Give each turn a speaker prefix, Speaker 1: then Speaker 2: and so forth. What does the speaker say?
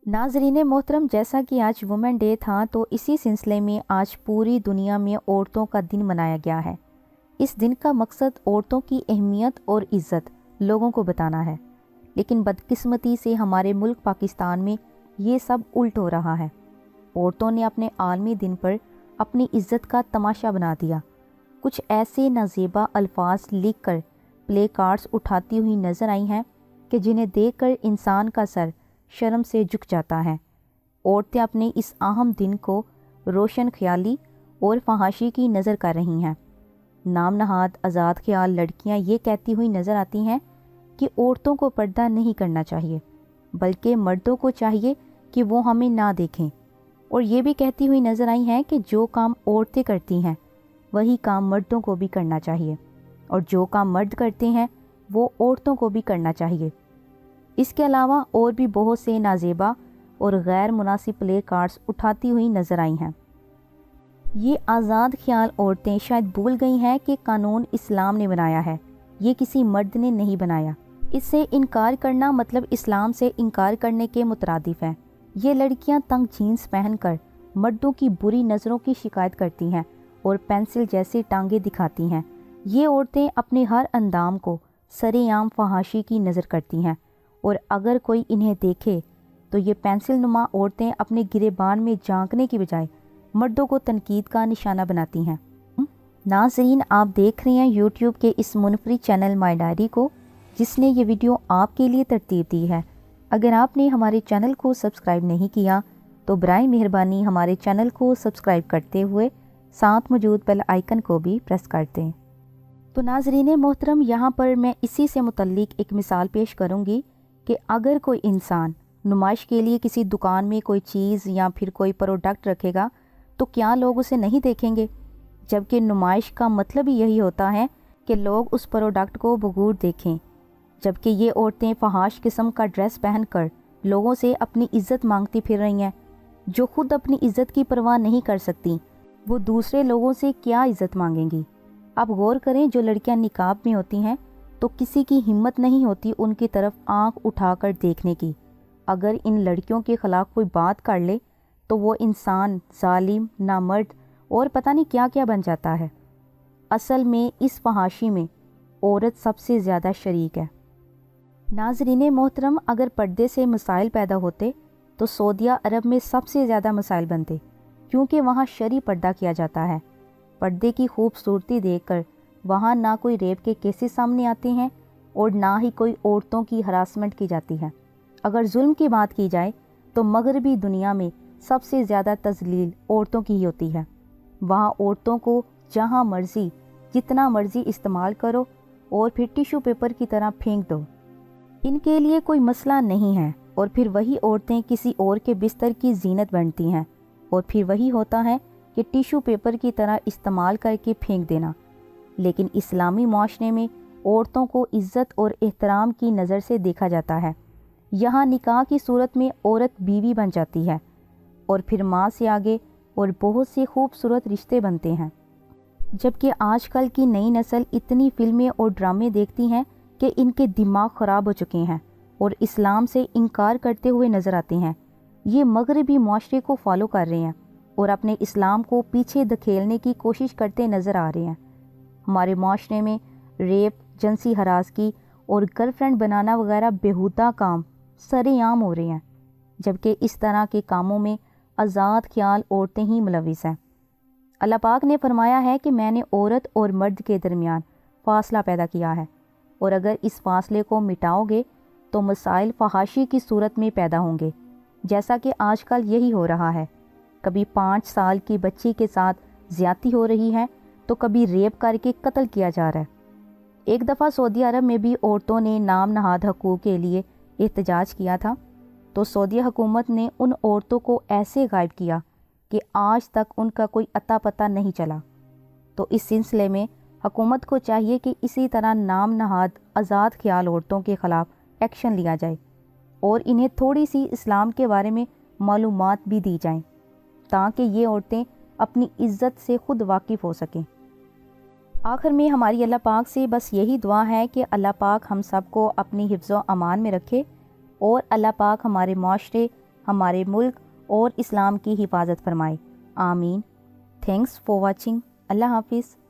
Speaker 1: नाज़रीन मोहतरम, जैसा कि आज वुमेन डे था तो इसी सिलसिले में आज पूरी दुनिया में औरतों का दिन मनाया गया है। इस दिन का मकसद औरतों की अहमियत और इज़्ज़त लोगों को बताना है, लेकिन बदकिस्मती से हमारे मुल्क पाकिस्तान में ये सब उल्ट हो रहा है। औरतों ने अपने आलमी दिन पर अपनी इज़्ज़त का तमाशा बना दिया। कुछ ऐसे नाज़ेबा अल्फाज लिख कर प्ले कार्ड्स उठाती हुई नज़र आई हैं कि जिन्हें देखकर इंसान का सर शर्म से झुक जाता है। औरतें अपने इस अहम दिन को रोशन ख्याली और फहाशी की नज़र कर रही हैं। नाम नहाद आज़ाद ख्याल लड़कियां ये कहती हुई नज़र आती हैं कि औरतों को पर्दा नहीं करना चाहिए, बल्कि मर्दों को चाहिए कि वो हमें ना देखें। और ये भी कहती हुई नज़र आई हैं कि जो काम औरतें करती हैं वही काम मर्दों को भी करना चाहिए, और जो काम मर्द करते हैं वो औरतों को भी करना चाहिए। इसके अलावा और भी बहुत से नाजेबा और गैर मुनासिब प्ले कार्ड्स उठाती हुई नज़र आई हैं। ये आज़ाद ख्याल औरतें शायद भूल गई हैं कि कानून इस्लाम ने बनाया है, ये किसी मर्द ने नहीं बनाया। इससे इनकार करना मतलब इस्लाम से इनकार करने के मुतरादिफ है। ये लड़कियां तंग जीन्स पहनकर मर्दों की बुरी नज़रों की शिकायत करती हैं और पेंसिल जैसी टांगे दिखाती हैं। ये औरतें अपने हर अंदाम को सरेआम फहाशी की नज़र करती हैं, और अगर कोई इन्हें देखे तो ये पेंसिल नुमा औरतें अपने गिरेबान में झांकने की बजाय मर्दों को तनकीद का निशाना बनाती हैं। नाज़रीन, आप देख रहे हैं यूट्यूब के इस मुनफरिद चैनल माय डायरी को, जिसने ये वीडियो आपके लिए तरतीब दी है। अगर आपने हमारे चैनल को सब्सक्राइब नहीं किया तो बराए मेहरबानी हमारे चैनल को सब्सक्राइब करते हुए साथ मौजूद बेल आइकन को भी प्रेस कर दें। तो नाज़रीन मोहतरम, यहाँ पर मैं इसी से मुतल्लिक एक मिसाल पेश करूँगी कि अगर कोई इंसान नुमाइश के लिए किसी दुकान में कोई चीज़ या फिर कोई प्रोडक्ट रखेगा तो क्या लोग उसे नहीं देखेंगे? जबकि नुमाइश का मतलब ही यही होता है कि लोग उस प्रोडक्ट को बगौर देखें। जबकि ये औरतें फहाश किस्म का ड्रेस पहनकर लोगों से अपनी इज़्ज़त मांगती फिर रही हैं। जो खुद अपनी इज़्ज़त की परवाह नहीं कर सकती वो दूसरे लोगों से क्या इज़्ज़त मांगेंगी? आप गौर करें, जो लड़कियां निकाब में होती हैं तो किसी की हिम्मत नहीं होती उनकी तरफ आंख उठाकर देखने की। अगर इन लड़कियों के ख़िलाफ़ कोई बात कर ले तो वो इंसान जालिम, नामर्द और पता नहीं क्या क्या बन जाता है। असल में इस फहाशी में औरत सबसे ज़्यादा शरीक है। नाज़रीन मोहतरम, अगर पर्दे से मसाइल पैदा होते तो सऊदी अरब में सबसे ज़्यादा मसाइल बनते, क्योंकि वहाँ शरई पर्दा किया जाता है। पर्दे की खूबसूरती देखकर वहाँ ना कोई रेप के केसेस सामने आते हैं और ना ही कोई औरतों की हरासमेंट की जाती है। अगर जुल्म की बात की जाए तो मगरबी दुनिया में सबसे ज़्यादा तज़लील औरतों की ही होती है। वहाँ औरतों को जहाँ मर्ज़ी जितना मर्ज़ी इस्तेमाल करो और फिर टिश्यू पेपर की तरह फेंक दो, इनके लिए कोई मसला नहीं है। और फिर वही औरतें किसी और के बिस्तर की जीनत बनती हैं, और फिर वही होता है कि टिश्यू पेपर की तरह इस्तेमाल करके फेंक देना। लेकिन इस्लामी माशरे में औरतों को इज़्ज़त और एहतराम की नज़र से देखा जाता है। यहाँ निकाह की सूरत में औरत बीवी बन जाती है और फिर माँ से आगे और बहुत से खूबसूरत रिश्ते बनते हैं। जबकि आजकल की नई नस्ल इतनी फिल्में और ड्रामे देखती हैं कि इनके दिमाग ख़राब हो चुके हैं और इस्लाम से इनकार करते हुए नज़र आते हैं। ये मगरबी माशरे को फॉलो कर रहे हैं और अपने इस्लाम को पीछे धकेलने की कोशिश करते नज़र आ रहे हैं। हमारे माशरे में रेप, जिनसी हरासगी और गर्लफ्रेंड बनाना वगैरह बेहुदा काम सरेआम हो रहे हैं, जबकि इस तरह के कामों में आज़ाद ख्याल औरतें ही मुलविस हैं। अल्लाह पाक ने फरमाया है कि मैंने औरत और मर्द के दरमियान फ़ासला पैदा किया है, और अगर इस फासले को मिटाओगे तो मसाइल फहाशी की सूरत में पैदा होंगे, जैसा कि आजकल यही हो रहा है। कभी 5 साल की बच्ची के साथ ज़्यादती हो रही है तो कभी रेप करके कत्ल किया जा रहा है। एक दफ़ा सऊदी अरब में भी औरतों ने नाम नहाद हकूक़ के लिए एहतजाज किया था, तो सऊदी हुकूमत ने उन औरतों को ऐसे गायब किया कि आज तक उनका कोई अता पता नहीं चला। तो इस सिलसिले में हुकूमत को चाहिए कि इसी तरह नाम नहाद आज़ाद ख्याल औरतों के ख़िलाफ़ एक्शन लिया जाए और इन्हें थोड़ी सी इस्लाम के बारे में मालूमात भी दी जाएं, ताकि ये औरतें अपनी इज़्ज़त से ख़ुद वाकिफ़ हो सकें। आखिर में हमारी अल्लाह पाक से बस यही दुआ है कि अल्लाह पाक हम सब को अपनी हिफ्ज़ व अमान में रखे और अल्लाह पाक हमारे माशरे, ہمارے ملک اور اسلام کی حفاظت فرمائے، آمین۔ Thanks for watching. اللہ حافظ۔